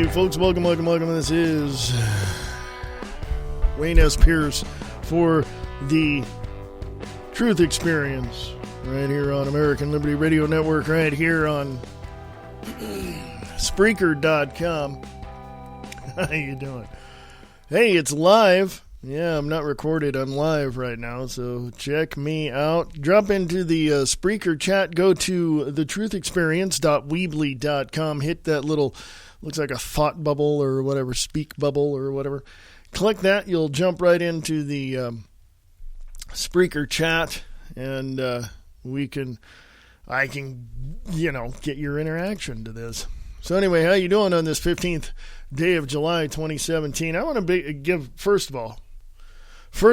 Hey, folks, welcome. This is Wayne S. Pierce for the Truth Experience, right here on American Liberty Radio Network, right here on Spreaker.com. How you doing? Hey, it's live. Yeah, I'm not recorded. I'm live right now, so check me out. Drop into the Spreaker chat. Go to thetruthexperience.weebly.com. Hit that little, looks like a thought bubble or whatever, speak bubble or whatever. Click that. You'll jump right into the Spreaker chat, and I can, get your interaction to this. So anyway, how you doing on this 15th day of July 2017? I want to give, first of all, I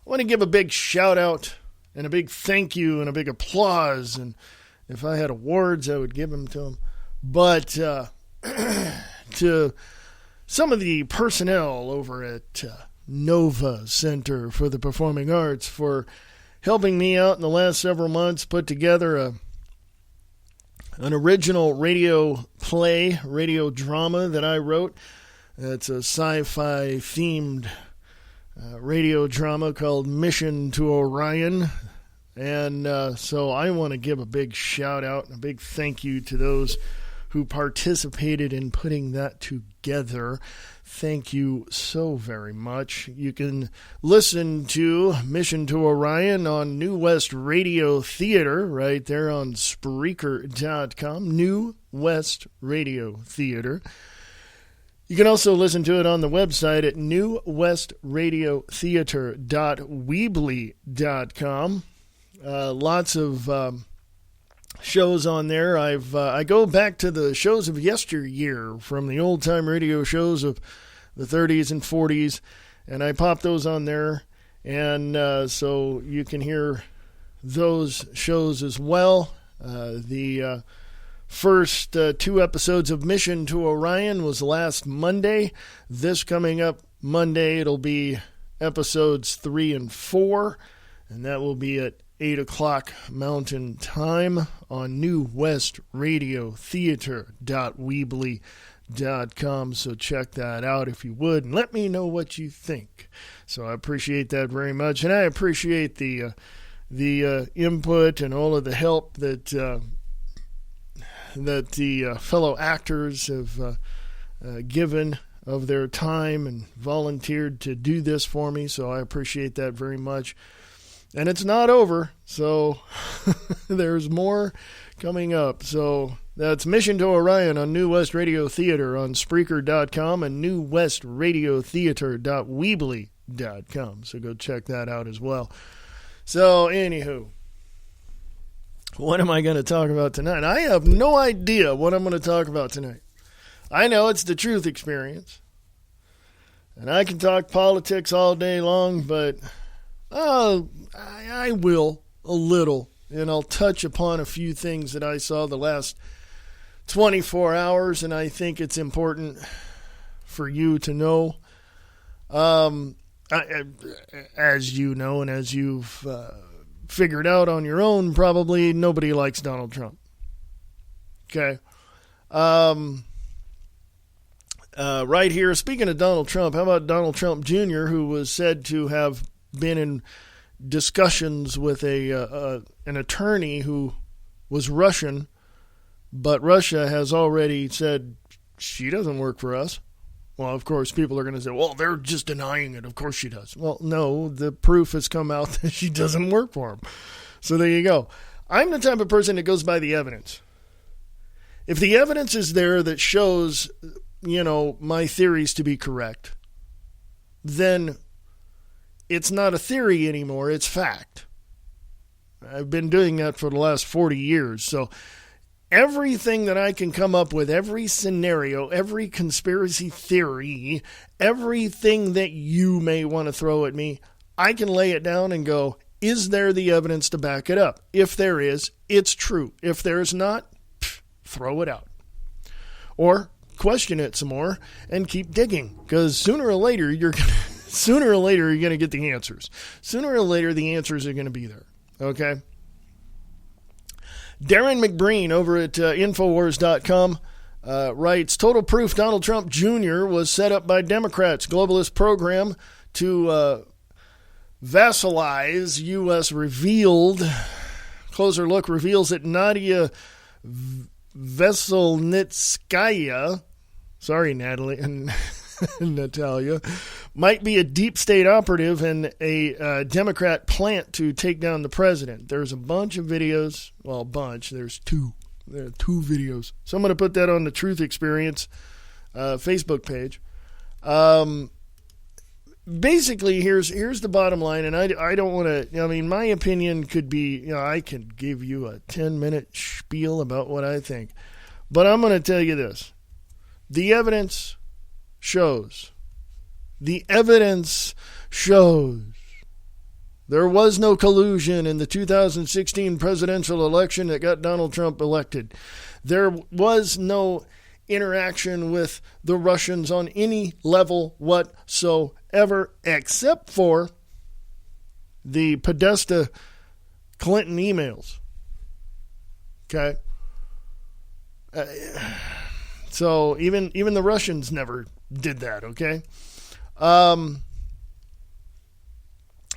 want to give a big shout out and a big thank you and a big applause. And if I had awards, I would give them to them. But to some of the personnel over at Nova Center for the Performing Arts for helping me out in the last several months, put together an original radio play, radio drama that I wrote. It's a sci-fi themed radio drama called Mission to Orion. And so I want to give a big shout out and a big thank you to those who participated in putting that together. Thank you so very much. You can listen to Mission to Orion on New West Radio Theater right there on Spreaker.com. New West Radio Theater. You can also listen to it on the website at newwestradiotheater.weebly.com. Lots of shows on there. I go back to the shows of yesteryear from the old-time radio shows of the 30s and 40s, and I pop those on there, and so you can hear those shows as well. The first 2 episodes of Mission to Orion was last Monday. This coming up Monday, it'll be episodes 3 and 4, and that will be at 8 o'clock Mountain Time on newwestradiotheater.weebly.com. So check that out if you would, and let me know what you think. So I appreciate that very much, and I appreciate the input and all of the help that the fellow actors have given of their time and volunteered to do this for me. So I appreciate that very much. And it's not over, so there's more coming up. So that's Mission to Orion on New West Radio Theater on Spreaker.com and newwestradiotheater.weebly.com. So go check that out as well. So, anywho, what am I going to talk about tonight? I have no idea what I'm going to talk about tonight. I know it's the Truth Experience, and I can talk politics all day long, but I will a little, and I'll touch upon a few things that I saw the last 24 hours, and I think it's important for you to know. As you know, and as you've figured out on your own, probably nobody likes Donald Trump. Okay. Right here, speaking of Donald Trump, how about Donald Trump Jr., who was said to have been in discussions with an attorney who was Russian, but Russia has already said she doesn't work for us. Well, of course, people are going to say, well, they're just denying it. Of course she does. Well, no, the proof has come out that she doesn't work for them. So there you go. I'm the type of person that goes by the evidence. If the evidence is there that shows, my theories to be correct, then it's not a theory anymore, it's fact. I've been doing that for the last 40 years. So everything that I can come up with, every scenario, every conspiracy theory, everything that you may want to throw at me, I can lay it down and go, is there the evidence to back it up? If there is, it's true. If there's not, throw it out. Or question it some more and keep digging, because sooner or later you're going to get the answers. Sooner or later the answers are going to be there. Okay? Darren McBreen over at Infowars.com writes, total proof Donald Trump Jr. was set up by Democrats. Globalist program to vassalize U.S. revealed. Closer look reveals that Nadia Veselnitskaya, sorry, Natalie and Natalia, might be a deep state operative and a Democrat plant to take down the president. There's a bunch of videos. Well, a bunch. There's two. There are two videos. So I'm going to put that on the Truth Experience Facebook page. Basically, here's the bottom line, and I don't want to, I mean, my opinion could be, I could give you a 10-minute spiel about what I think. But I'm going to tell you this. The evidence shows. There was no collusion in the 2016 presidential election that got Donald Trump elected. There was no interaction with the Russians on any level whatsoever, except for the Podesta Clinton emails. Okay? So even the Russians never did that, okay?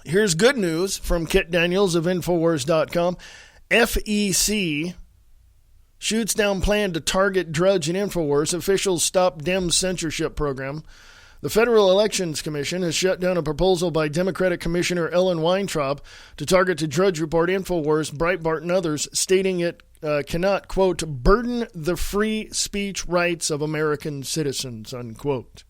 Here's good news from Kit Daniels of Infowars.com. FEC shoots down plan to target Drudge and Infowars. Officials stop Dem censorship program. The Federal Elections Commission has shut down a proposal by Democratic Commissioner Ellen Weintraub to target the Drudge Report, Infowars, Breitbart, and others, stating it cannot, quote, burden the free speech rights of American citizens, unquote.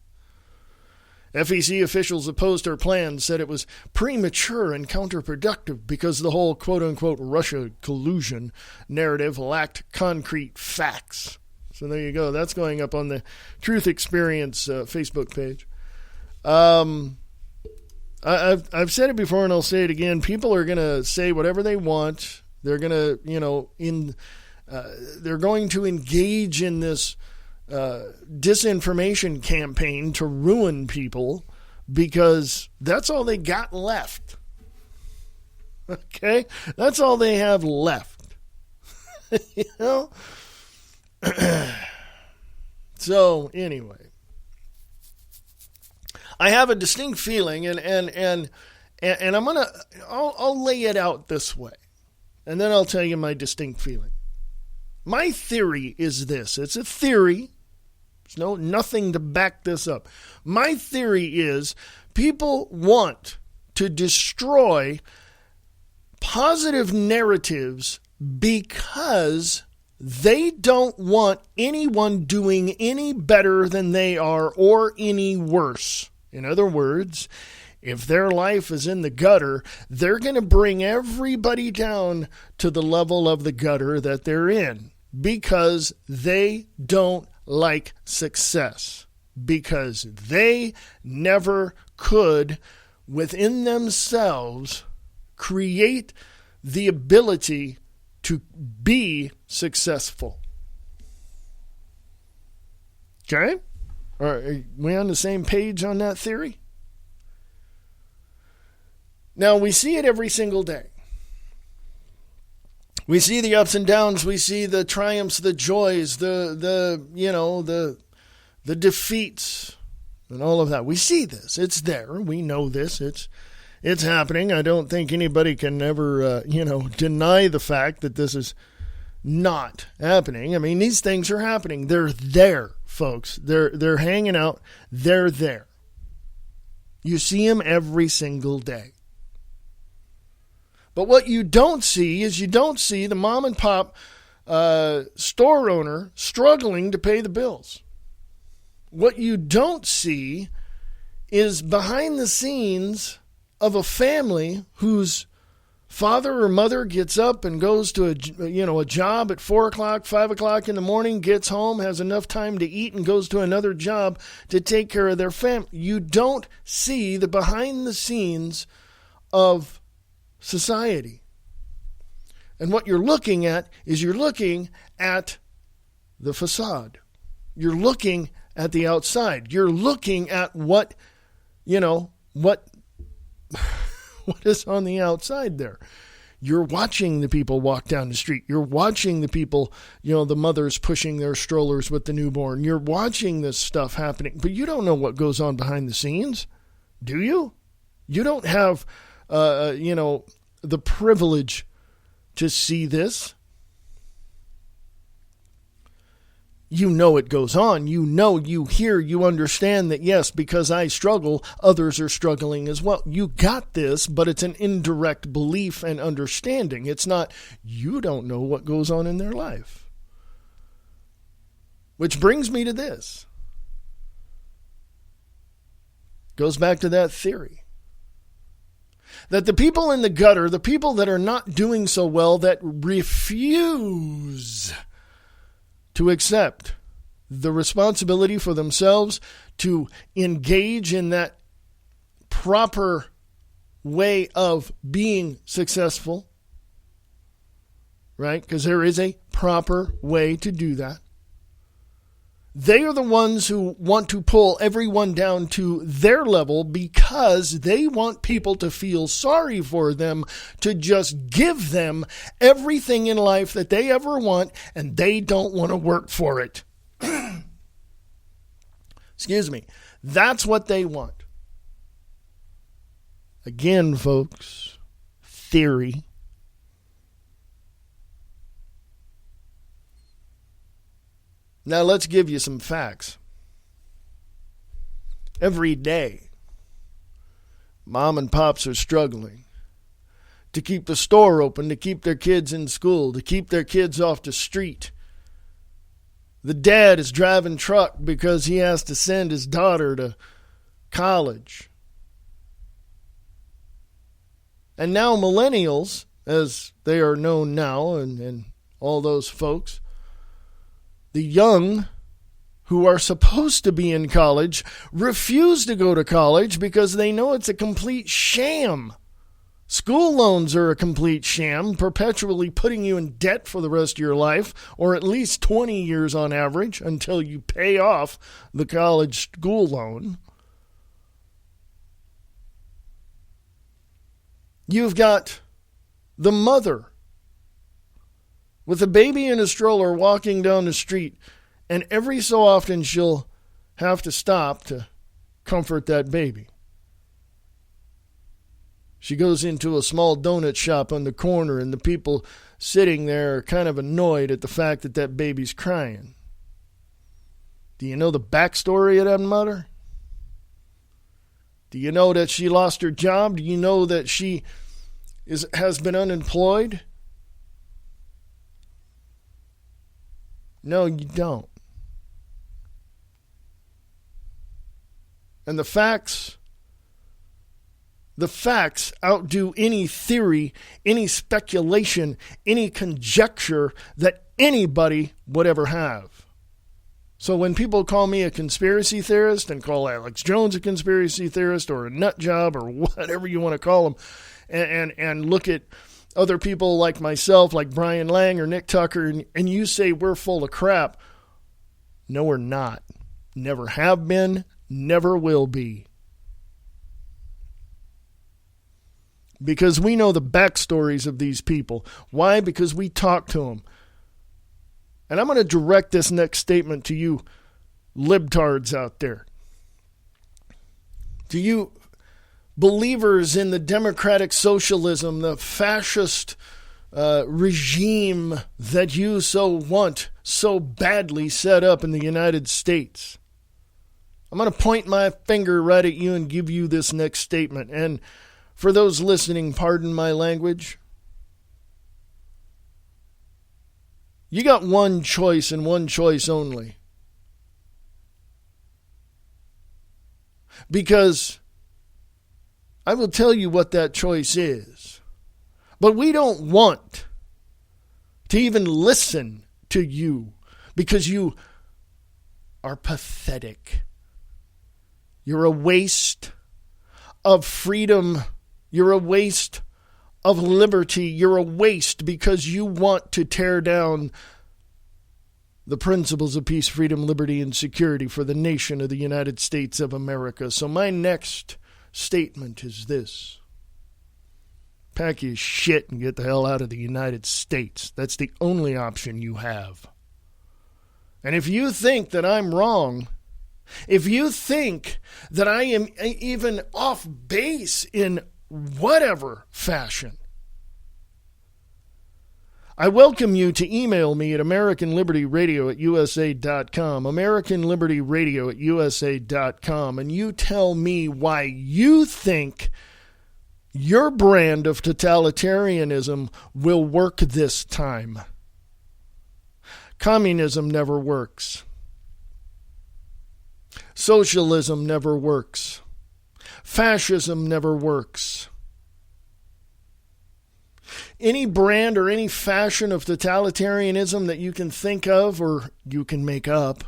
FEC officials opposed her plan, said it was premature and counterproductive because the whole quote-unquote Russia collusion narrative lacked concrete facts. So there you go. That's going up on the Truth Experience Facebook page. I've said it before and I'll say it again. People are going to say whatever they want. They're going to, they're going to engage in this disinformation campaign to ruin people because that's all they got left. Okay? That's all they have left. You know? So, anyway. I have a distinct feeling and I'm going to I'll lay it out this way. And then I'll tell you my distinct feeling. My theory is this. It's a theory. There's nothing to back this up. My theory is people want to destroy positive narratives because they don't want anyone doing any better than they are or any worse. In other words, if their life is in the gutter, they're going to bring everybody down to the level of the gutter that they're in because they don't like success, because they never could within themselves create the ability to be successful. Okay? Are we on the same page on that theory? Now, we see it every single day. We see the ups and downs. We see the triumphs, the joys, the defeats, and all of that. We see this. It's there. We know this. It's happening. I don't think anybody can ever, deny the fact that this is not happening. I mean, these things are happening. They're there, folks. They're hanging out. They're there. You see them every single day. But what you don't see is you don't see the mom and pop store owner struggling to pay the bills. What you don't see is behind the scenes of a family whose father or mother gets up and goes to a job at 4 o'clock, 5 o'clock in the morning, gets home, has enough time to eat, and goes to another job to take care of their family. You don't see the behind the scenes of society. And what you're looking at is you're looking at the facade. You're looking at the outside. You're looking at what is on the outside there. You're watching the people walk down the street. You're watching the people, the mothers pushing their strollers with the newborn. You're watching this stuff happening, but you don't know what goes on behind the scenes, do you? You don't have, the privilege to see this. You know it goes on. You hear, you understand that, yes, because I struggle, others are struggling as well. You got this, but it's an indirect belief and understanding. It's not, you don't know what goes on in their life. Which brings me to this. Goes back to that theory. That the people in the gutter, the people that are not doing so well, that refuse to accept the responsibility for themselves to engage in that proper way of being successful, right? Because there is a proper way to do that. They are the ones who want to pull everyone down to their level because they want people to feel sorry for them, to just give them everything in life that they ever want, and they don't want to work for it. Excuse me. That's what they want. Again, folks, theory. Now let's give you some facts. Every day, mom and pops are struggling to keep the store open, to keep their kids in school, to keep their kids off the street. The dad is driving truck because he has to send his daughter to college. And now millennials, as they are known now, and all those folks, the young who are supposed to be in college refuse to go to college because they know it's a complete sham. School loans are a complete sham, perpetually putting you in debt for the rest of your life, or at least 20 years on average until you pay off the college school loan. You've got the mother with a baby in a stroller walking down the street, and every so often she'll have to stop to comfort that baby. She goes into a small donut shop on the corner, and the people sitting there are kind of annoyed at the fact that that baby's crying. Do you know the backstory of that mother? Do you know that she lost her job? Do you know that she has been unemployed? No, you don't. And the facts outdo any theory, any speculation, any conjecture that anybody would ever have. So when people call me a conspiracy theorist and call Alex Jones a conspiracy theorist or a nut job or whatever you want to call them, and look at other people like myself, like Brian Lang or Nick Tucker, and you say we're full of crap. No, we're not. Never have been, never will be. Because we know the backstories of these people. Why? Because we talk to them. And I'm going to direct this next statement to you libtards out there. To you believers in the democratic socialism, the fascist regime that you so want so badly set up in the United States. I'm going to point my finger right at you and give you this next statement. And for those listening, pardon my language. You got one choice and one choice only. Because I will tell you what that choice is. But we don't want to even listen to you because you are pathetic. You're a waste of freedom. You're a waste of liberty. You're a waste because you want to tear down the principles of peace, freedom, liberty, and security for the nation of the United States of America. So my next statement is this. Pack your shit and get the hell out of the United States. That's the only option you have. And if you think that I'm wrong, if you think that I am even off base in whatever fashion, I welcome you to email me at AmericanLibertyRadio@USA.com, AmericanLibertyRadio@USA.com, and you tell me why you think your brand of totalitarianism will work this time. Communism never works. Socialism never works. Fascism never works. Any brand or any fashion of totalitarianism that you can think of or you can make up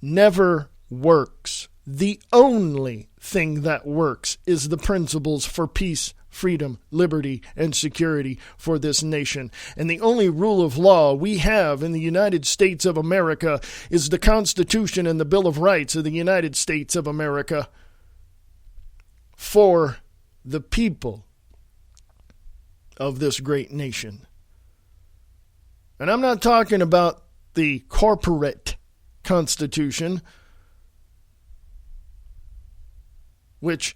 never works. The only thing that works is the principles for peace, freedom, liberty, and security for this nation. And the only rule of law we have in the United States of America is the Constitution and the Bill of Rights of the United States of America for the people of this great nation. And I'm not talking about the corporate Constitution, which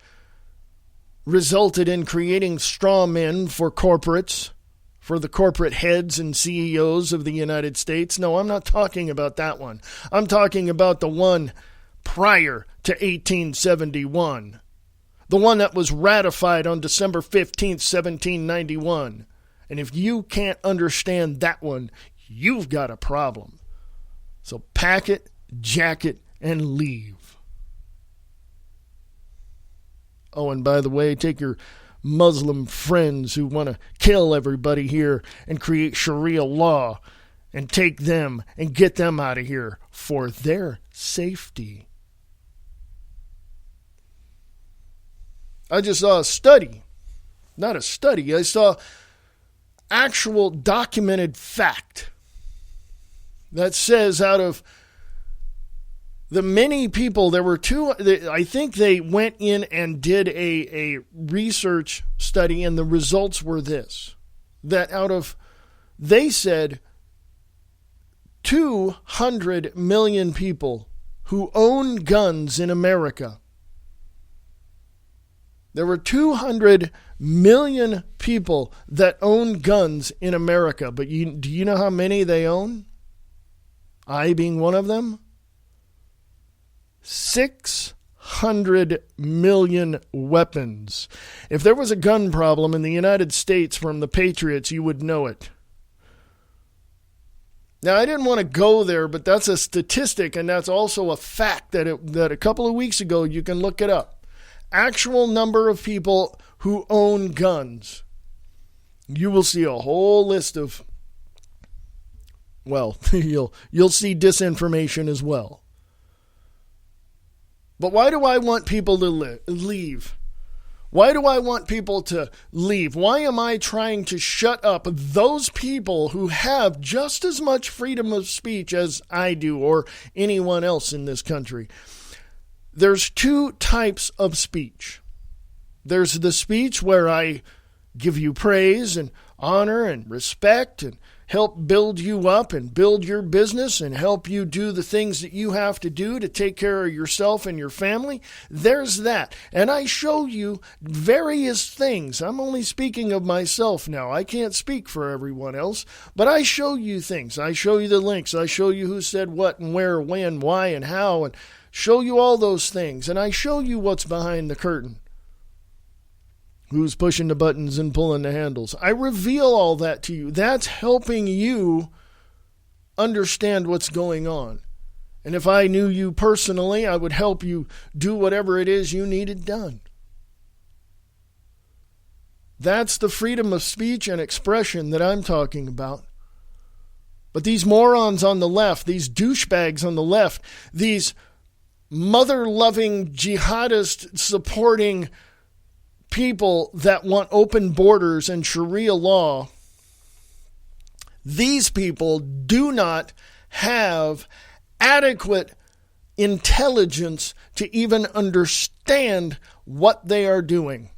resulted in creating straw men for corporates, for the corporate heads and CEOs of the United States. No, I'm not talking about that one. I'm talking about the one prior to 1871. The one that was ratified on December 15th, 1791. And if you can't understand that one, you've got a problem. So pack it, jack it, and leave. Oh, and by the way, take your Muslim friends who want to kill everybody here and create Sharia law and take them and get them out of here for their safety. I just saw a study. Not a study. I saw actual documented fact that says out of the many people, there were two, I think they went in and did a research study, and the results were this. That out of, they said, 200 million people who own guns in America. There were 200 million people that own guns in America. But do you know how many they own? I being one of them? 600 million weapons. If there was a gun problem in the United States from the Patriots, you would know it. Now, I didn't want to go there, but that's a statistic, and that's also a fact that a couple of weeks ago, you can look it up. Actual number of people who own guns. You will see a whole list of, well, you'll see disinformation as well. But why do I want people to leave? Why do I want people to leave? Why am I trying to shut up those people who have just as much freedom of speech as I do or anyone else in this country? There's two types of speech. There's the speech where I give you praise and honor and respect and help build you up and build your business and help you do the things that you have to do to take care of yourself and your family. There's that. And I show you various things. I'm only speaking of myself now. I can't speak for everyone else, but I show you things. I show you the links. I show you who said what and where, when, why, and how, and show you all those things. And I show you what's behind the curtain. Who's pushing the buttons and pulling the handles. I reveal all that to you. That's helping you understand what's going on. And if I knew you personally, I would help you do whatever it is you needed done. That's the freedom of speech and expression that I'm talking about. But these morons on the left, these douchebags on the left, these mother-loving, jihadist-supporting people that want open borders and Sharia law, these people do not have adequate intelligence to even understand what they are doing.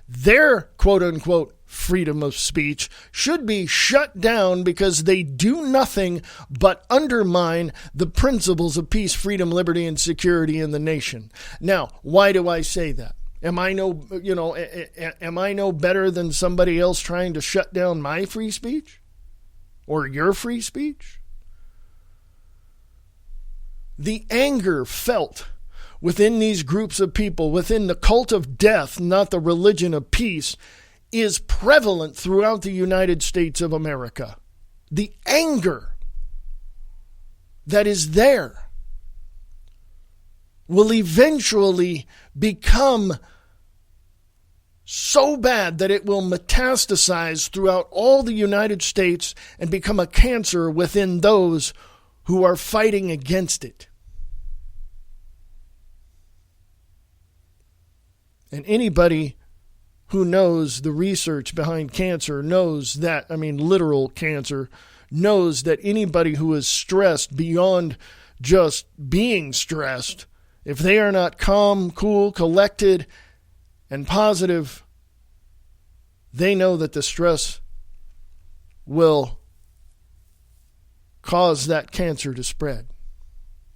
their quote-unquote freedom of speech should be shut down because they do nothing but undermine the principles of peace, freedom, liberty, and security in the nation. Now, why do I say that? Am I no better than somebody else trying to shut down my free speech or your free speech? The anger felt within these groups of people, within the cult of death, not the religion of peace, is prevalent throughout the United States of America. The anger that is there will eventually become so bad that it will metastasize throughout all the United States and become a cancer within those who are fighting against it. And anybody who knows the research behind cancer knows that, literal cancer, knows that anybody who is stressed beyond just being stressed, if they are not calm, cool, collected, and positive, they know that the stress will cause that cancer to spread,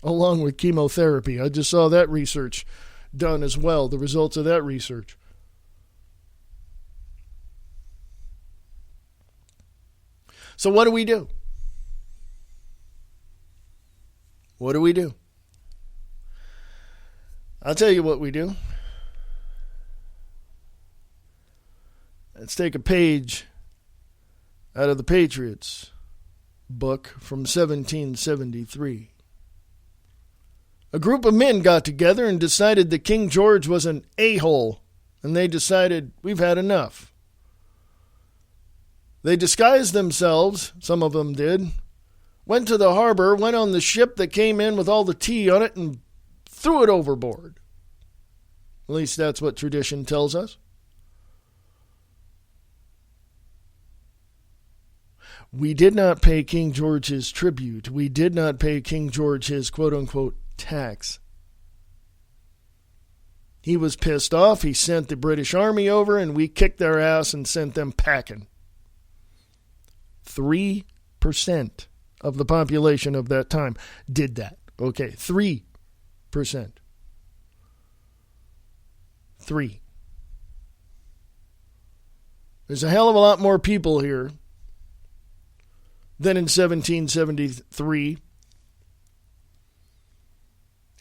along with chemotherapy. I just saw that research done as well, the results of that research. So what do we do? What do we do? I'll tell you what we do. Let's take a page out of the Patriots book from 1773. A group of men got together and decided that King George was an a-hole, and they decided, we've had enough. They disguised themselves, some of them did, went to the harbor, went on the ship that came in with all the tea on it, and threw it overboard. At least that's what tradition tells us. We did not pay King George his tribute. We did not pay King George his quote-unquote tax. He was pissed off. He sent the British Army over, and we kicked their ass and sent them packing. 3% of the population of that time did that. Okay, 3%. 3. There's a hell of a lot more people here than in 1773.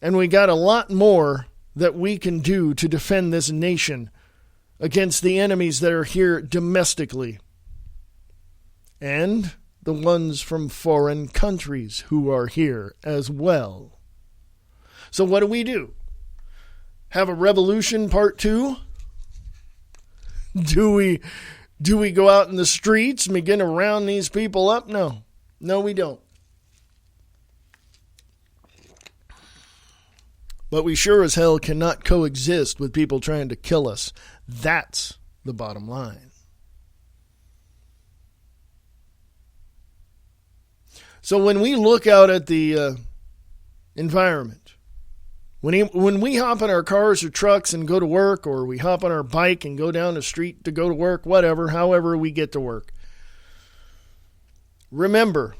And we got a lot more that we can do to defend this nation against the enemies that are here domestically and the ones from foreign countries who are here as well. So what do? Have a revolution part 2? Do we go out in the streets and begin to round these people up? No. No, we don't. But we sure as hell cannot coexist with people trying to kill us. That's the bottom line. So when we look out at the environment, when we hop in our cars or trucks and go to work, or we hop on our bike and go down the street to go to work, whatever, however we get to work, remember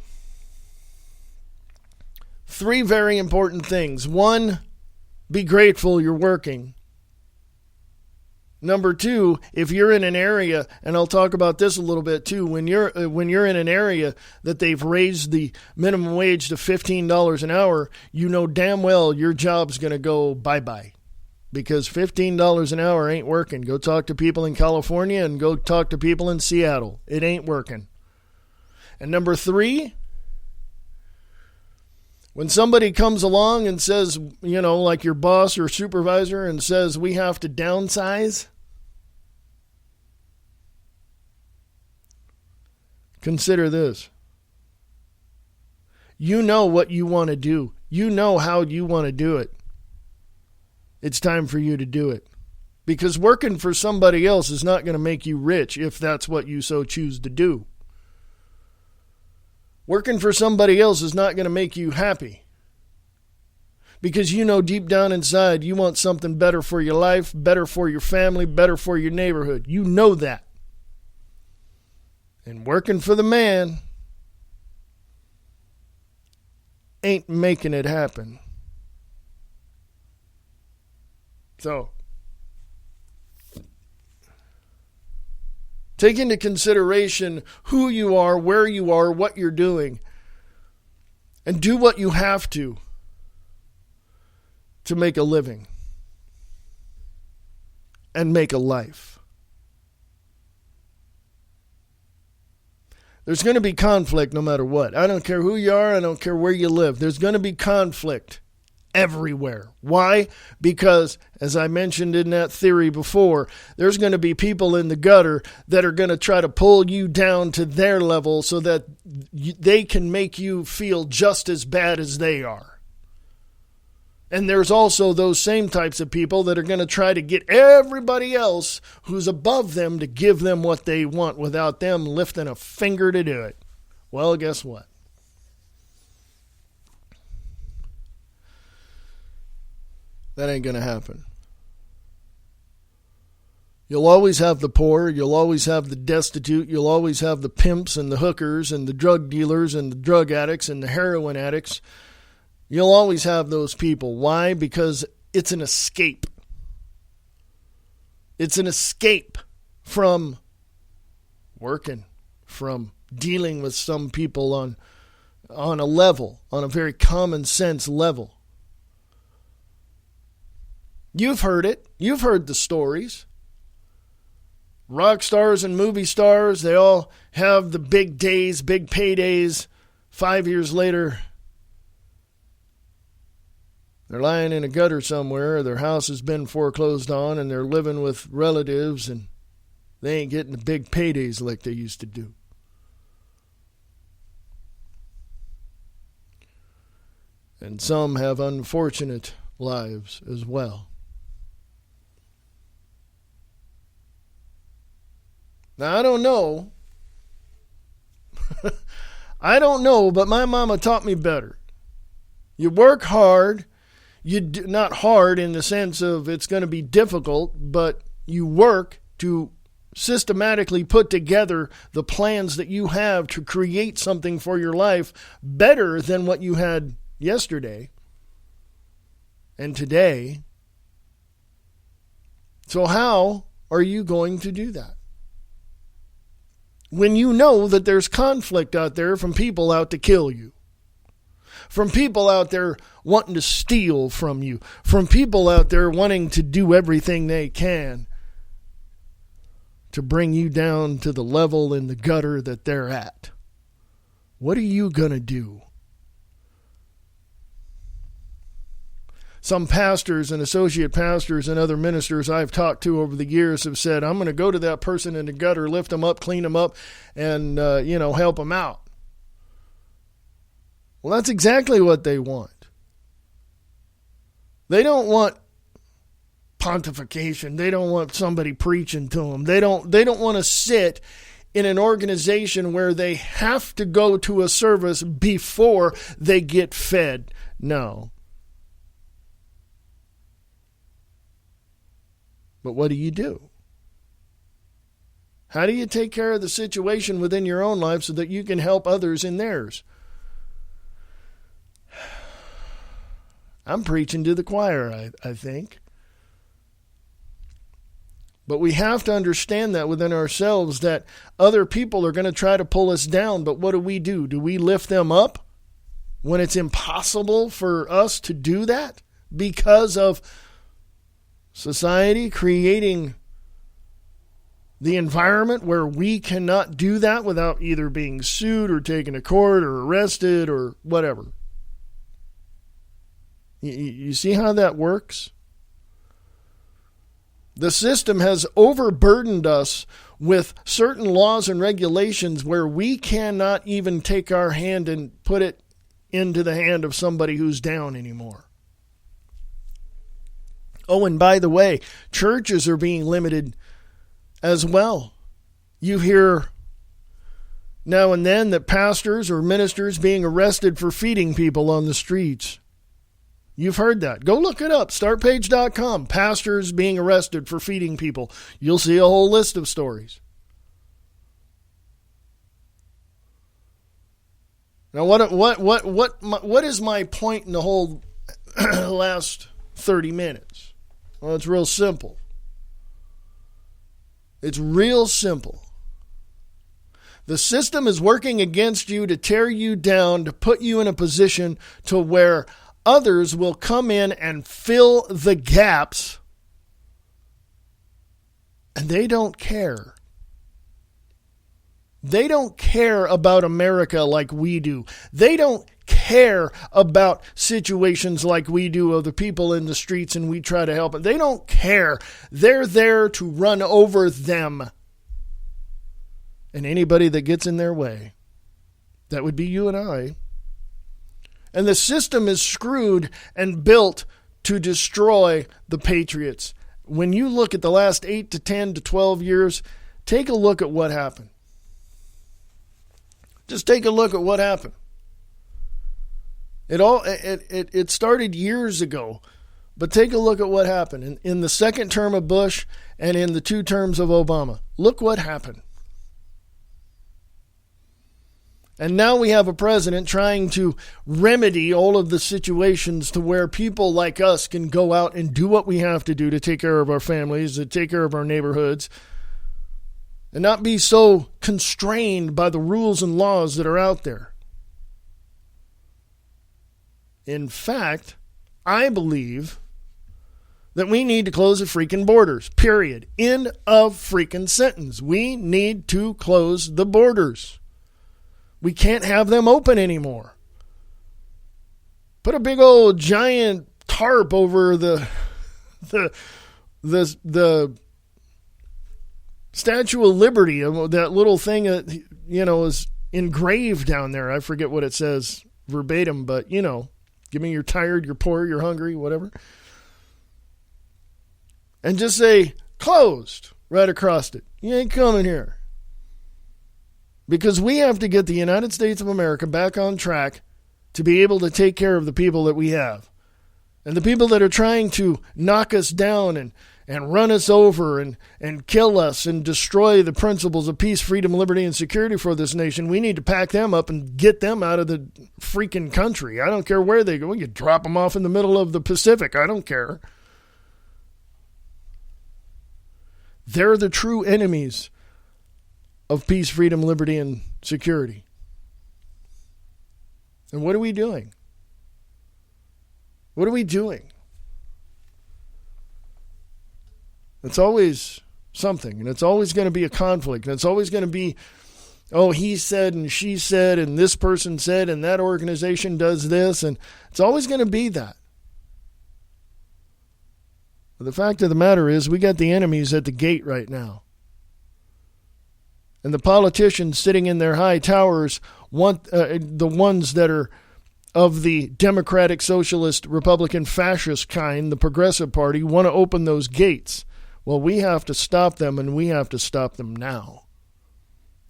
3 very important things. 1, be grateful you're working. Number 2, if you're in an area, and I'll talk about this a little bit too, when you're in an area that they've raised the minimum wage to $15 an hour, you know damn well your job's going to go bye-bye. Because $15 an hour ain't working. Go talk to people in California and go talk to people in Seattle. It ain't working. And number 3, when somebody comes along and says, like your boss or supervisor, and says we have to downsize, consider this. You know what you want to do. You know how you want to do it. It's time for you to do it. Because working for somebody else is not going to make you rich if that's what you so choose to do. Working for somebody else is not going to make you happy. because you know deep down inside you want something better for your life, better for your family, better for your neighborhood. You know that. And working for the man ain't making it happen. So, take into consideration who you are, where you are, what you're doing, and do what you have to make a living and make a life. There's going to be conflict no matter what. I don't care who you are. I don't care where you live. There's going to be conflict everywhere. Why? Because, as I mentioned in that theory before, there's going to be people in the gutter that are going to try to pull you down to their level so that they can make you feel just as bad as they are. And there's also those same types of people that are going to try to get everybody else who's above them to give them what they want without them lifting a finger to do it. Well, guess what? That ain't going to happen. You'll always have the poor. You'll always have the destitute. You'll always have the pimps and the hookers and the drug dealers and the drug addicts and the heroin addicts. You'll always have those people. Why? Because it's an escape. It's an escape from working, from dealing with some people on a level, on a very common sense level. You've heard it. You've heard the stories. Rock stars and movie stars, they all have the big days, big paydays. 5 years later, they're lying in a gutter somewhere, their house has been foreclosed on, and they're living with relatives, and they ain't getting the big paydays like they used to do. And some have unfortunate lives as well. Now, I don't know. But my mama taught me better. You work hard. Not hard in the sense of it's going to be difficult, but you work to systematically put together the plans that you have to create something for your life better than what you had yesterday and today. So how are you going to do that? When you know that there's conflict out there from people out to kill you, from people out there wanting to steal from you, from people out there wanting to do everything they can to bring you down to the level in the gutter that they're at. What are you going to do? Some pastors and associate pastors and other ministers I've talked to over the years have said, I'm going to go to that person in the gutter, lift them up, clean them up, and, help them out. Well, that's exactly what they want. They don't want pontification. They don't want somebody preaching to them. They don't want to sit in an organization where they have to go to a service before they get fed. No. But what do? How do you take care of the situation within your own life so that you can help others in theirs? I'm preaching to the choir, I think. But we have to understand that within ourselves, that other people are going to try to pull us down. But what do? Do we lift them up when it's impossible for us to do that because of society creating the environment where we cannot do that without either being sued or taken to court or arrested or whatever? You see how that works? The system has overburdened us with certain laws and regulations where we cannot even take our hand and put it into the hand of somebody who's down anymore. Oh, and by the way, churches are being limited as well. You hear now and then that pastors or ministers being arrested for feeding people on the streets. You've heard that. Go look it up. Startpage.com. Pastors being arrested for feeding people. You'll see a whole list of stories. Now, what is my point in the whole last 30 minutes? Well, it's real simple. It's real simple. The system is working against you to tear you down, to put you in a position to where others will come in and fill the gaps, and they don't care. They don't care about America like we do. They don't care about situations like we do of the people in the streets and we try to help them. They don't care. They're there to run over them. And anybody that gets in their way, that would be you and I. And the system is screwed and built to destroy the patriots. When you look at the last 8 to 10 to 12 years, take a look at what happened. Just take a look at what happened. It started years ago, but take a look at what happened in the second term of Bush and in the 2 terms of Obama. Look what happened. And now we have a president trying to remedy all of the situations to where people like us can go out and do what we have to do to take care of our families, to take care of our neighborhoods, and not be so constrained by the rules and laws that are out there. In fact, I believe that we need to close the freaking borders, period. End of freaking sentence. We need to close the borders. We can't have them open anymore. Put a big old giant tarp over the Statue of Liberty, that little thing that, is engraved down there. I forget what it says verbatim, but, give me you're tired, you're poor, you're hungry, whatever. And just say, closed, right across it. You ain't coming here. Because we have to get the United States of America back on track to be able to take care of the people that we have. And the people that are trying to knock us down and run us over and kill us and destroy the principles of peace, freedom, liberty, and security for this nation, we need to pack them up and get them out of the freaking country. I don't care where they go. You drop them off in the middle of the Pacific. I don't care. They're the true enemies of peace, freedom, liberty, and security. And what are we doing? What are we doing? It's always something, and it's always going to be a conflict, and it's always going to be, oh, he said and she said and this person said and that organization does this, and it's always going to be that. But the fact of the matter is we got the enemies at the gate right now. And the politicians sitting in their high towers want the ones that are of the Democratic, Socialist, Republican, Fascist kind, the Progressive Party, want to open those gates. Well, we have to stop them, and we have to stop them now.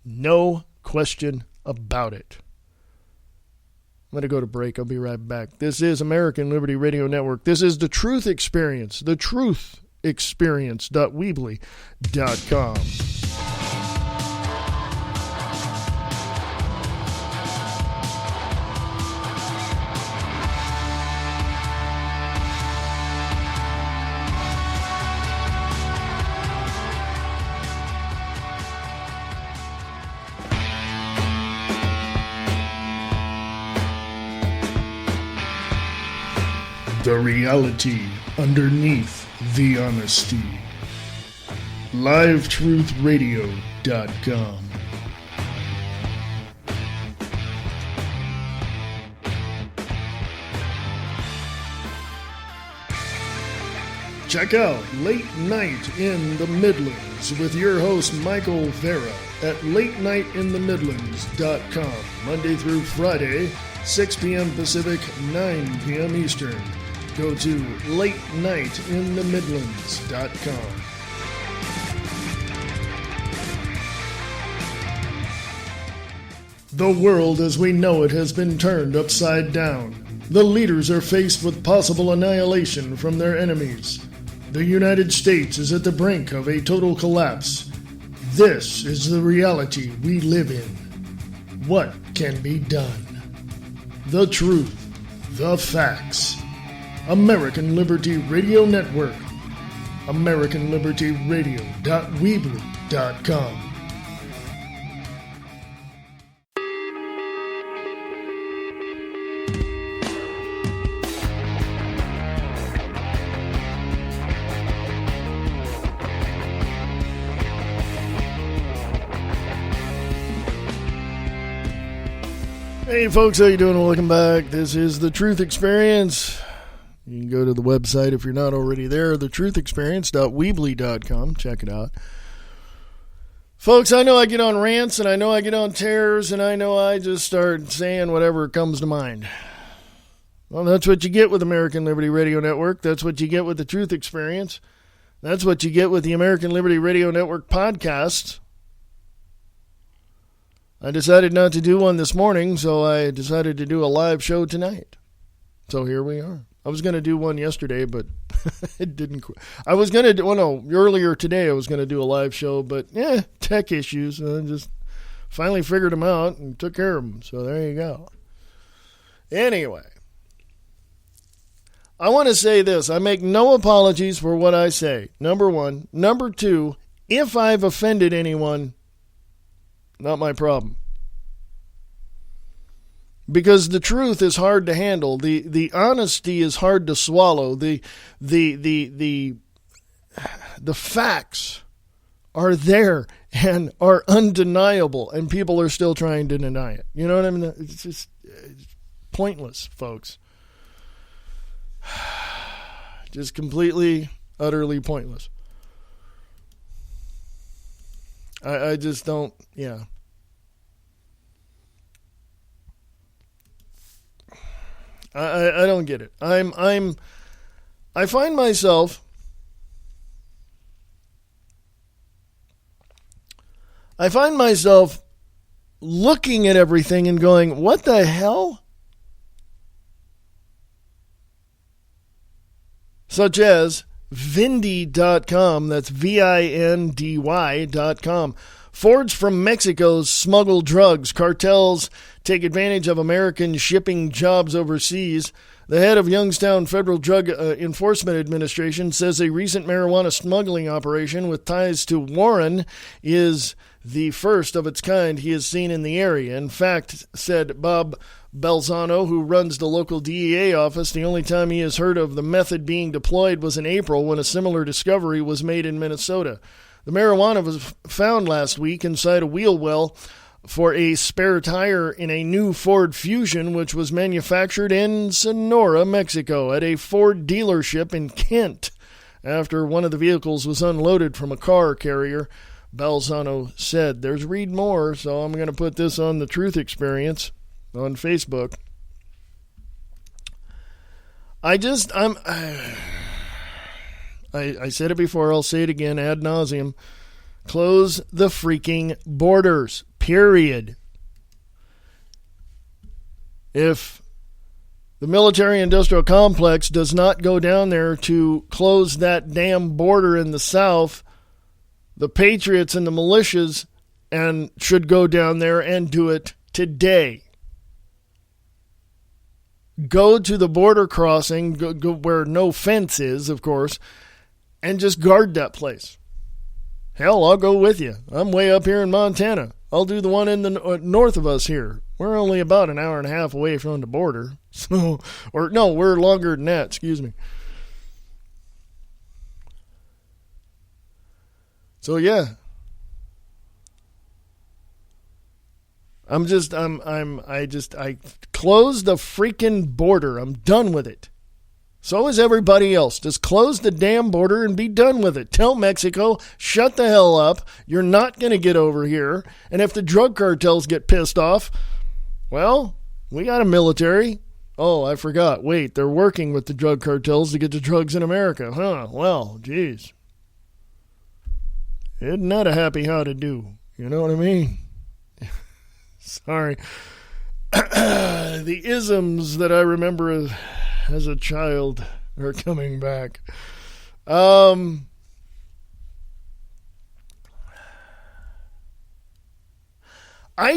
No question about it. I'm going to go to break. I'll be right back. This is American Liberty Radio Network. This is The Truth Experience, thetruthexperience.weebly.com. The reality underneath the honesty. LiveTruthRadio.com. Check out Late Night in the Midlands with your host Michael Vera at LateNightInTheMidlands.com. Monday through Friday, 6 p.m. Pacific, 9 p.m. Eastern. Go to LateNightInTheMidlands.com. The world as we know it has been turned upside down. The leaders are faced with possible annihilation from their enemies. The United States is at the brink of a total collapse. This is the reality we live in. What can be done? The truth, the facts. American Liberty Radio Network. AmericanLibertyRadio.weebly.com. Hey folks, how you doing? Welcome back. This is The Truth Experience. You can go to the website if you're not already there, thetruthexperience.weebly.com. Check it out. Folks, I know I get on rants, and I know I get on tears, and I know I just start saying whatever comes to mind. Well, that's what you get with American Liberty Radio Network. That's what you get with The Truth Experience. That's what you get with the American Liberty Radio Network podcasts. I decided not to do one this morning, so I decided to do a live show tonight. So here we are. I was going to do one yesterday, but it didn't. I was going to do, earlier today I was going to do a live show, but tech issues. I just finally figured them out and took care of them. So there you go. Anyway, I want to say this. I make no apologies for what I say. Number one. Number two, if I've offended anyone, not my problem. Because the truth is hard to handle. The honesty is hard to swallow. The facts are there and are undeniable, and people are still trying to deny it. You know what I mean? It's just pointless, folks. Just completely, utterly pointless. I just don't, I don't get it. I find myself looking at everything and going, what the hell? Such as Vindy.com, that's Vindy.com. Fords from Mexico smuggle drugs. Cartels take advantage of American shipping jobs overseas. The head of Youngstown Federal Drug Enforcement Administration says a recent marijuana smuggling operation with ties to Warren is the first of its kind he has seen in the area. In fact, said Bob Belzano, who runs the local DEA office, the only time he has heard of the method being deployed was in April when a similar discovery was made in Minnesota. The marijuana was found last week inside a wheel well for a spare tire in a new Ford Fusion, which was manufactured in Sonora, Mexico, at a Ford dealership in Kent after one of the vehicles was unloaded from a car carrier, Balzano said. There's read more, so I'm going to put this on The Truth Experience on Facebook. I said it before, I'll say it again ad nauseum. Close the freaking borders, period. If the military-industrial complex does not go down there to close that damn border in the south, the patriots and the militias should go down there and do it today. Go to the border crossing, go where no fence is, of course, and just guard that place. Hell, I'll go with you. I'm way up here in Montana. I'll do the one in the north of us here. We're only about an hour and a half away from the border. We're longer than that, excuse me. So, yeah. I closed the freaking border. I'm done with it. So is everybody else. Just close the damn border and be done with it. Tell Mexico, shut the hell up. You're not going to get over here. And if the drug cartels get pissed off, well, we got a military. Oh, I forgot. Wait, they're working with the drug cartels to get the drugs in America. Huh, well, geez. Isn't that a happy how to do? You know what I mean? Sorry. The isms that I remember as a child are coming back. I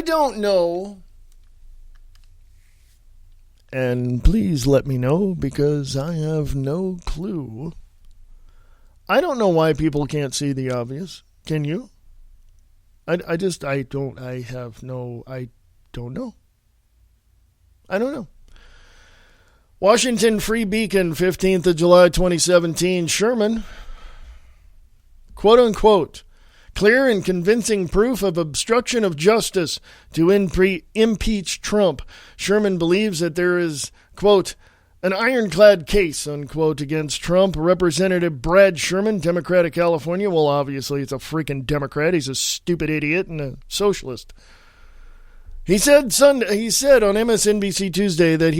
don't know, and please let me know because I have no clue. I don't know why people can't see the obvious. Can you? I don't know. I don't know. Washington Free Beacon, 15th of July, 2017. Sherman, quote unquote, clear and convincing proof of obstruction of justice to impeach Trump. Sherman believes that there is, quote, an ironclad case, unquote, against Trump. Representative Brad Sherman, Democrat of California. Well, obviously, it's a freaking Democrat. He's a stupid idiot and a socialist. He said on MSNBC Tuesday that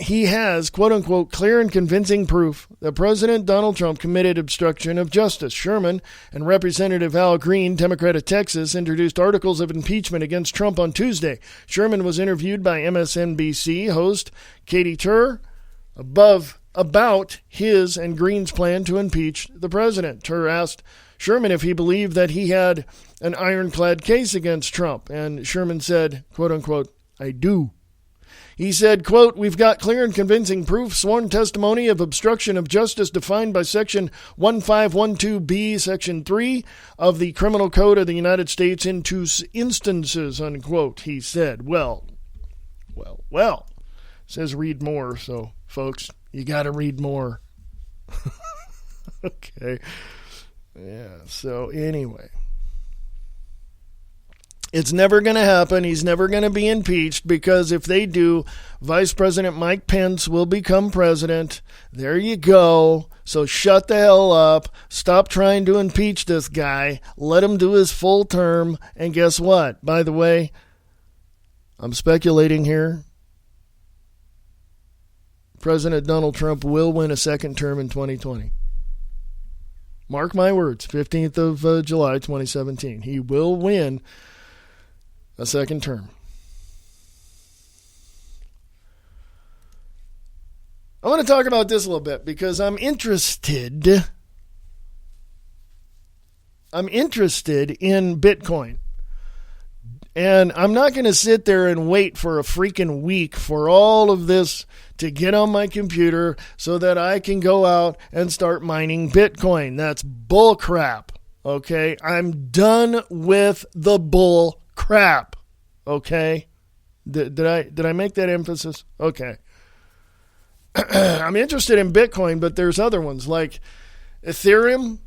he has, quote unquote, clear and convincing proof that President Donald Trump committed obstruction of justice. Sherman and Representative Al Green, Democrat of Texas, introduced articles of impeachment against Trump on Tuesday. Sherman was interviewed by MSNBC host Katie Tur about his and Green's plan to impeach the president. Tur asked Sherman if he believed that he had an ironclad case against Trump, and Sherman said, quote unquote, I do. He said, quote, we've got clear and convincing proof, sworn testimony of obstruction of justice defined by Section 1512B, Section 3 of the Criminal Code of the United States in two instances, unquote, he said. Well. It says read more, so, folks, you got to read more. Okay. Yeah, so anyway. It's never going to happen. He's never going to be impeached because if they do, Vice President Mike Pence will become president. There you go. So shut the hell up. Stop trying to impeach this guy. Let him do his full term. And guess what? By the way, I'm speculating here. President Donald Trump will win a second term in 2020. Mark my words, 15th of July, 2017. He will win a second term. I want to talk about this a little bit because I'm interested in Bitcoin. And I'm not going to sit there and wait for a freaking week for all of this to get on my computer so that I can go out and start mining Bitcoin. That's bull crap. Okay? I'm done with the bull crap. Okay? Did I make that emphasis? Okay. I'm interested in Bitcoin, but there's other ones like Ethereum.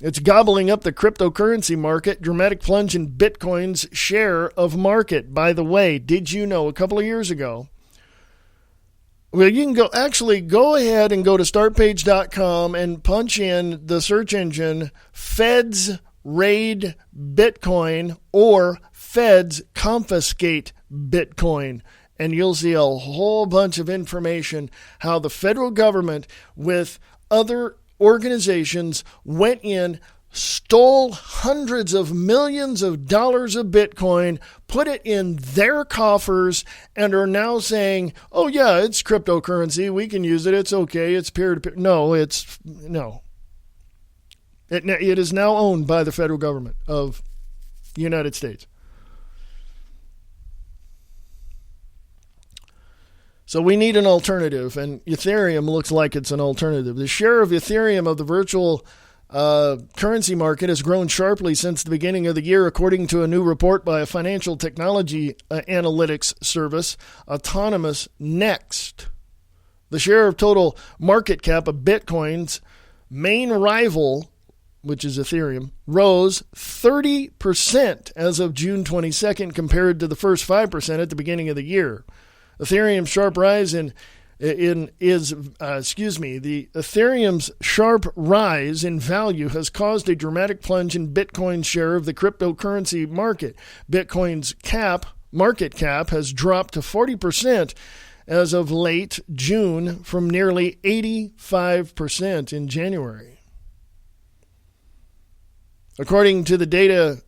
It's gobbling up the cryptocurrency market. Dramatic plunge in Bitcoin's share of market. By the way, did you know a couple of years ago? Well, you can go ahead and go to startpage.com and punch in the search engine Feds Raid Bitcoin or Feds Confiscate Bitcoin. And you'll see a whole bunch of information how the federal government with other organizations went in, stole hundreds of millions of dollars of Bitcoin, put it in their coffers, and are now saying, oh yeah, it's cryptocurrency, we can use it, it's okay, it's peer-to-peer. No. It is now owned by the federal government of the United States. So we need an alternative, and Ethereum looks like it's an alternative. The share of Ethereum of the virtual currency market has grown sharply since the beginning of the year, according to a new report by a financial technology analytics service, Autonomous Next. The share of total market cap of Bitcoin's main rival, which is Ethereum, rose 30% as of June 22nd compared to the first 5% at the beginning of the year. Ethereum's sharp rise Ethereum's sharp rise in value has caused a dramatic plunge in Bitcoin's share of the cryptocurrency market. Bitcoin's market cap has dropped to 40% as of late June from nearly 85% in January. According to the data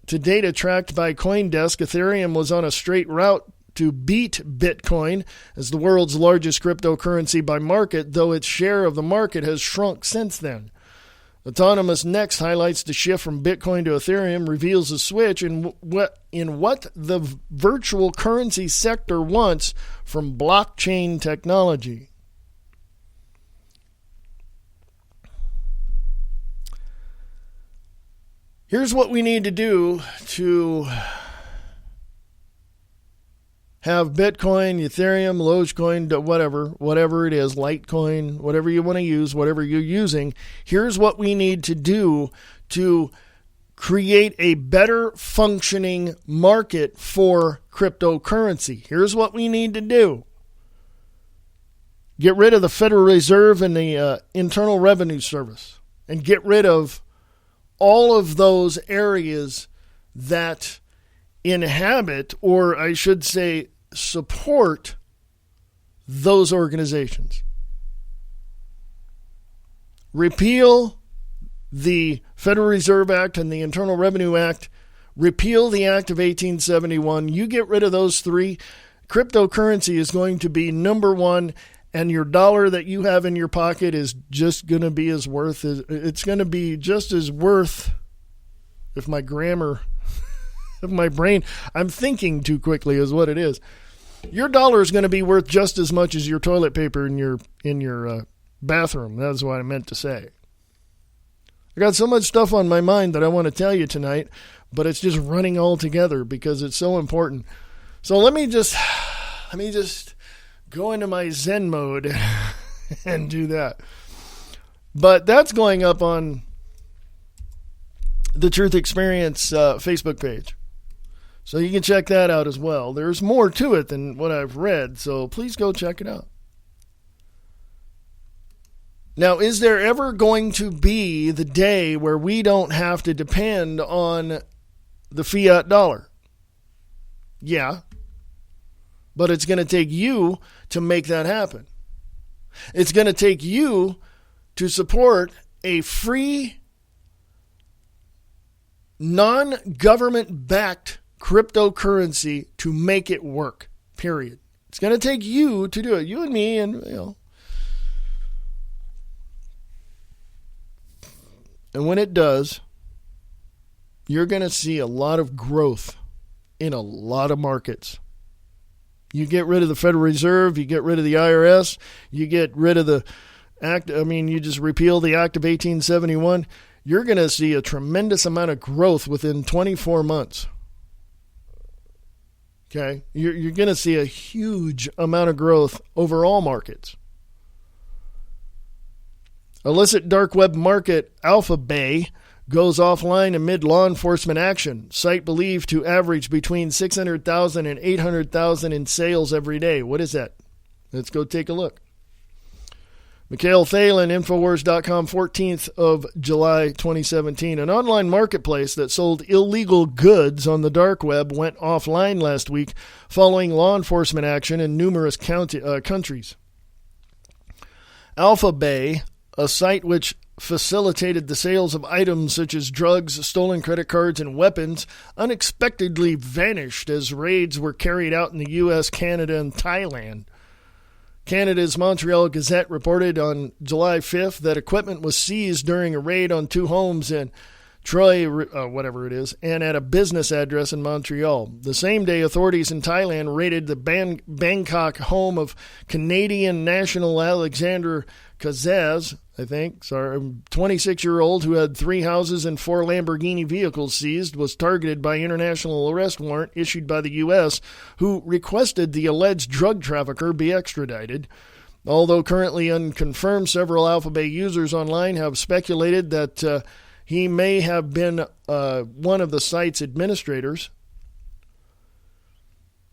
tracked by CoinDesk, Ethereum was on a straight route to beat Bitcoin as the world's largest cryptocurrency by market, though its share of the market has shrunk since then. Autonomous Next highlights the shift from Bitcoin to Ethereum, reveals a switch in what the virtual currency sector wants from blockchain technology. Here's what we need to do to have Bitcoin, Ethereum, Dogecoin, whatever it is, Litecoin, whatever you want to use, whatever you're using. Here's what we need to do to create a better functioning market for cryptocurrency. Here's what we need to do. Get rid of the Federal Reserve and the Internal Revenue Service, and get rid of all of those areas that inhabit, or I should say support, those organizations. Repeal the Federal Reserve Act and the Internal Revenue Act. Repeal the Act of 1871. You get rid of those three, cryptocurrency is going to be number one, and your dollar that you have in your pocket is just going to be as worth as, it's going to be just as worth, if my grammar of my brain, I'm thinking too quickly is what it is. Your dollar is going to be worth just as much as your toilet paper in your bathroom. That's what I meant to say. I got so much stuff on my mind that I want to tell you tonight, but it's just running all together because it's so important. So let me just go into my Zen mode and do that. But that's going up on the Truth Experience Facebook page. So you can check that out as well. There's more to it than what I've read, so please go check it out. Now, is there ever going to be the day where we don't have to depend on the fiat dollar? Yeah. But it's going to take you to make that happen. It's going to take you to support a free, non-government-backed cryptocurrency to make it work, period. It's going to take you to do it. You and me, and And when it does, you're going to see a lot of growth in a lot of markets. You get rid of the Federal Reserve, you get rid of the IRS, you get rid of the act, you just repeal the Act of 1871, you're going to see a tremendous amount of growth within 24 months. Okay? You're going to see a huge amount of growth over all markets. Illicit dark web market Alphabay goes offline amid law enforcement action. Site believed to average between 600,000 and 800,000 in sales every day. What is that? Let's go take a look. Mikhail Thalen, Infowars.com, 14th of July, 2017. An online marketplace that sold illegal goods on the dark web went offline last week following law enforcement action in numerous countries. Alphabay, a site which facilitated the sales of items such as drugs, stolen credit cards, and weapons, unexpectedly vanished as raids were carried out in the U.S., Canada, and Thailand. Canada's Montreal Gazette reported on July 5th that equipment was seized during a raid on two homes in Troy, and at a business address in Montreal. The same day, authorities in Thailand raided the Bangkok home of Canadian national Alexander Kazaz, 26-year-old who had 3 houses and 4 Lamborghini vehicles seized, was targeted by international arrest warrant issued by the U.S., who requested the alleged drug trafficker be extradited. Although currently unconfirmed, several Alphabay users online have speculated that he may have been one of the site's administrators.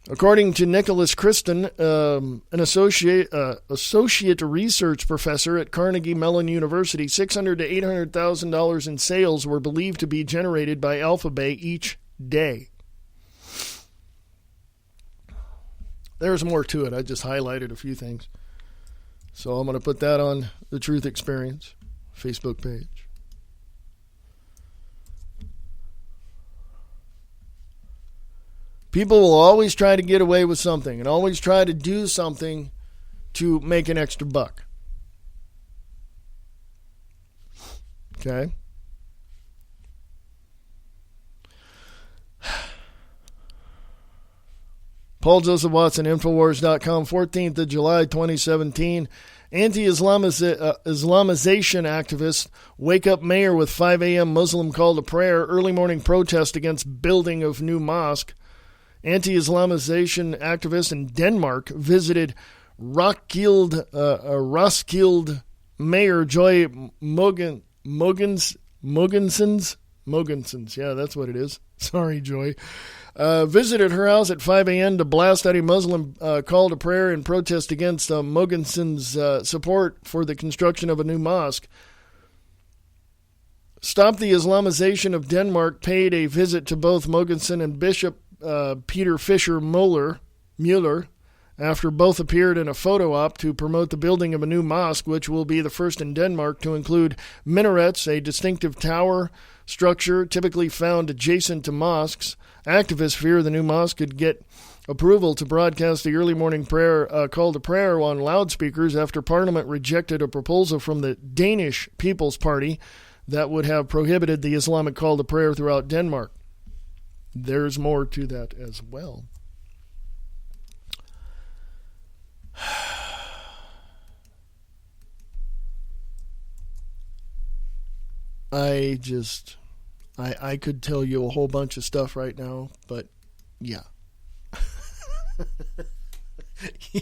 According to Nicholas Kristen, an associate research professor at Carnegie Mellon University, $600,000 to $800,000 in sales were believed to be generated by Alphabay each day. There's more to it. I just highlighted a few things. So I'm going to put that on the Truth Experience Facebook page. People will always try to get away with something and always try to do something to make an extra buck. Okay? Paul Joseph Watson, Infowars.com, 14th of July, 2017. Anti-Islamization activists wake up mayor with 5 a.m. Muslim call to prayer. Early morning protest against building of new mosque. Anti-Islamization activists in Denmark visited Roskilde Mayor Joy Mogensen's. Yeah, that's what it is. Sorry, Joy. Visited her house at 5 a.m. to blast out a Muslim call to prayer in protest against Mogensen's support for the construction of a new mosque. Stop the Islamization of Denmark paid a visit to both Mogensen and Bishop Peter Fisher Muller after both appeared in a photo op to promote the building of a new mosque, which will be the first in Denmark to include minarets, a distinctive tower structure typically found adjacent to mosques. Activists fear the new mosque could get approval to broadcast the early morning prayer call to prayer on loudspeakers after Parliament rejected a proposal from the Danish People's Party that would have prohibited the Islamic call to prayer throughout Denmark. There's more to that as well. I could tell you a whole bunch of stuff right now, but yeah.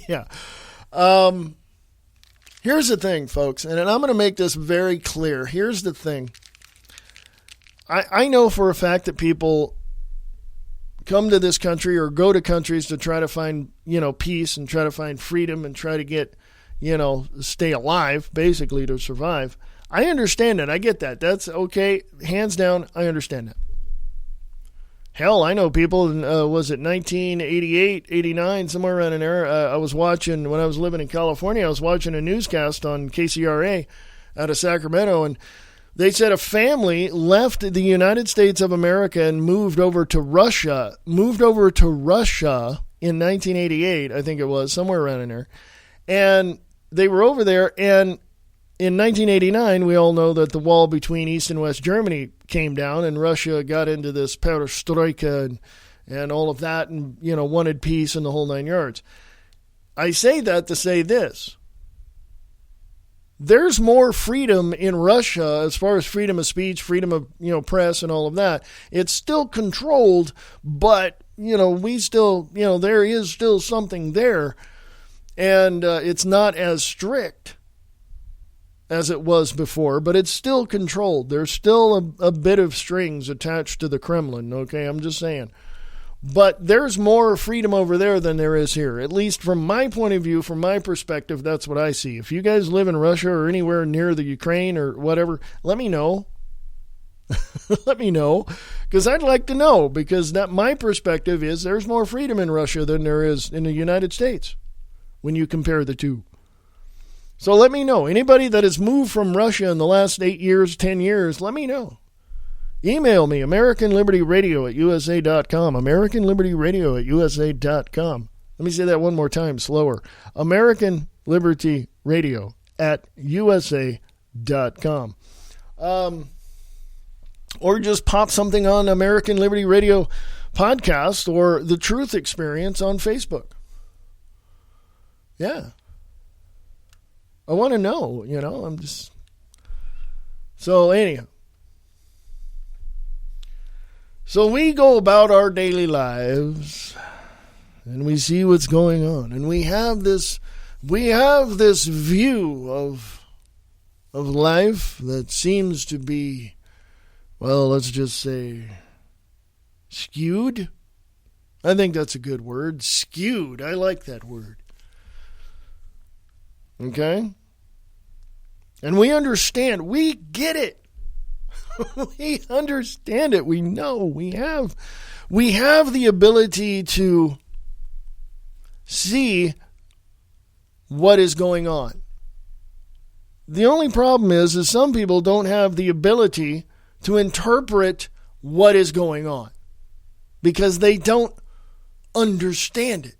Yeah. Here's the thing, folks, and I'm going to make this very clear. Here's the thing. I know for a fact that people come to this country or go to countries to try to find, peace and try to find freedom and try to get, stay alive, basically, to survive. I understand it. I get that. That's okay. Hands down, I understand that. Hell, I know people, was it 1988, 89, somewhere around in there, I was watching, when I was living in California, I was watching a newscast on KCRA out of Sacramento, and they said a family left the United States of America and moved over to Russia in 1988, I think it was, somewhere around in there. And they were over there, and in 1989, we all know that the wall between East and West Germany came down, and Russia got into this perestroika and all of that, and, wanted peace and the whole nine yards. I say that to say this. There's more freedom in Russia as far as freedom of speech, freedom of, press and all of that. It's still controlled, but, we still, there is still something there. And it's not as strict as it was before, but it's still controlled. There's still a bit of strings attached to the Kremlin, okay? I'm just saying. But there's more freedom over there than there is here. At least from my point of view, from my perspective, that's what I see. If you guys live in Russia or anywhere near the Ukraine or whatever, let me know. Let me know, because I'd like to know, because my perspective is there's more freedom in Russia than there is in the United States when you compare the two. So let me know. Anybody that has moved from Russia in the last 8 years, 10 years, let me know. Email me, AmericanLibertyRadio@USA.com. AmericanLibertyRadio@USA.com. Let me say that one more time, slower. AmericanLibertyRadio@USA.com. Or just pop something on American Liberty Radio podcast or The Truth Experience on Facebook. Yeah. I want to know, I'm just... So anyhow. So we go about our daily lives and we see what's going on. And we have this view of life that seems to be, well, let's just say, skewed. I think that's a good word. Skewed. I like that word. Okay? And we understand. We get it. We understand it. We know. We have the ability to see what is going on. The only problem is some people don't have the ability to interpret what is going on because they don't understand it.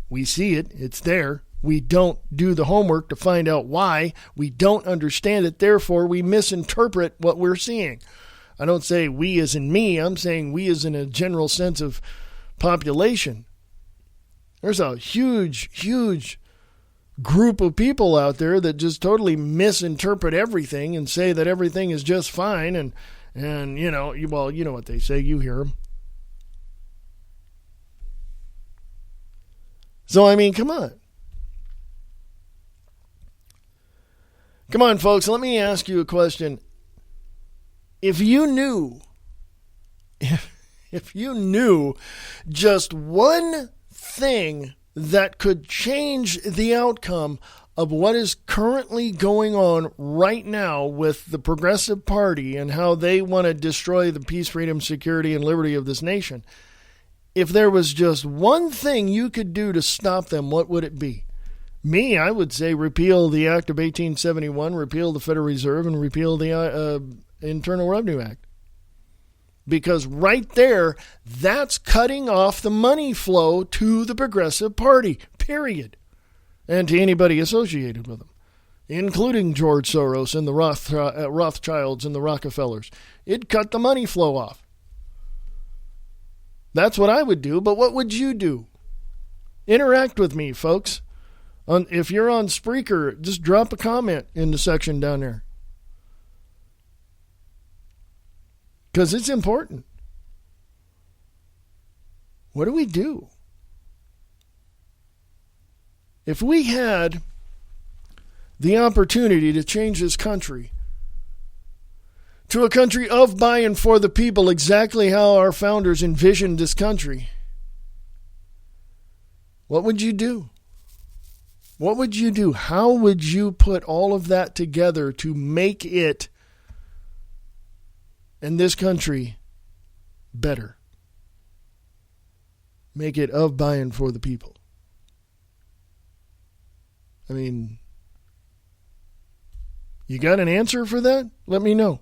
We see it. It's there. We don't do the homework to find out why. We don't understand it. Therefore, we misinterpret what we're seeing. I don't say we as in me. I'm saying we as in a general sense of population. There's a huge, huge group of people out there that just totally misinterpret everything and say that everything is just fine. And you know, well, you know what they say. You hear them. So, I mean, come on. Come on, folks. Let me ask you a question. If you knew just one thing that could change the outcome of what is currently going on right now with the Progressive Party and how they want to destroy the peace, freedom, security, and liberty of this nation, if there was just one thing you could do to stop them, what would it be? Me, I would say repeal the Act of 1871, repeal the Federal Reserve, and repeal the Internal Revenue Act. Because right there, that's cutting off the money flow to the Progressive Party, period. And to anybody associated with them, including George Soros and the Rothschilds and the Rockefellers. It cut the money flow off. That's what I would do, but what would you do? Interact with me, folks. If you're on Spreaker, just drop a comment in the section down there. Because it's important. What do we do? If we had the opportunity to change this country to a country of, by, and for the people, exactly how our founders envisioned this country, what would you do? What would you do? How would you put all of that together to make it and this country better? Make it of, by, and for the people. I mean, you got an answer for that? Let me know.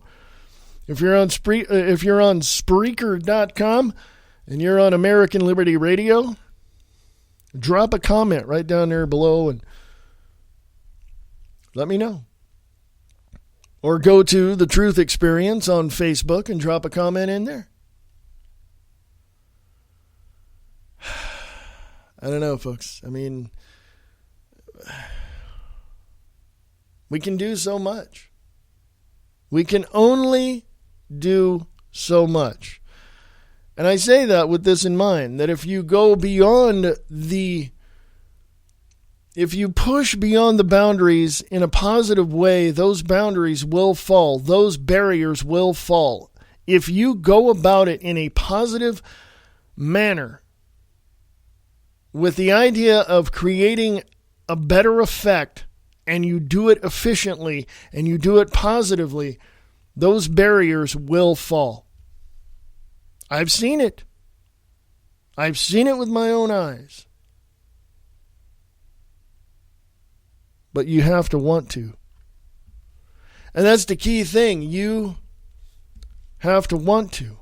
If you're on Spreaker.com and you're on American Liberty Radio, drop a comment right down there below and let me know. Or go to The Truth Experience on Facebook and drop a comment in there. I don't know, folks. I mean, we can do so much. We can only do so much. And I say that with this in mind, that if you go beyond if you push beyond the boundaries in a positive way, those boundaries will fall. Those barriers will fall. If you go about it in a positive manner, with the idea of creating a better effect, and you do it efficiently, and you do it positively, those barriers will fall. I've seen it. I've seen it with my own eyes. But you have to want to. And that's the key thing. You have to want to.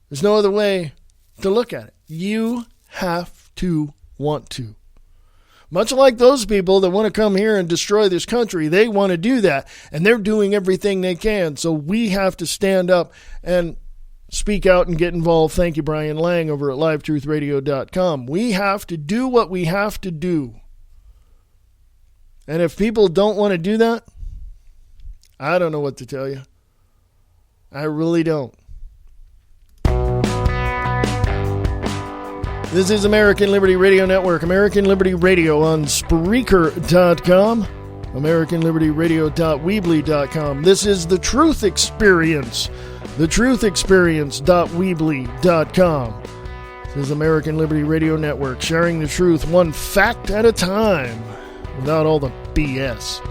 There's no other way to look at it. You have to want to. Much like those people that want to come here and destroy this country, they want to do that, and they're doing everything they can. So we have to stand up and speak out and get involved. Thank you, Brian Lang, over at LiveTruthRadio.com. We have to do what we have to do. And if people don't want to do that, I don't know what to tell you. I really don't. This is American Liberty Radio Network, American Liberty Radio on Spreaker.com, AmericanLibertyRadio.weebly.com. This is The Truth Experience, TheTruthExperience.weebly.com. This is American Liberty Radio Network, sharing the truth one fact at a time, without all the BS.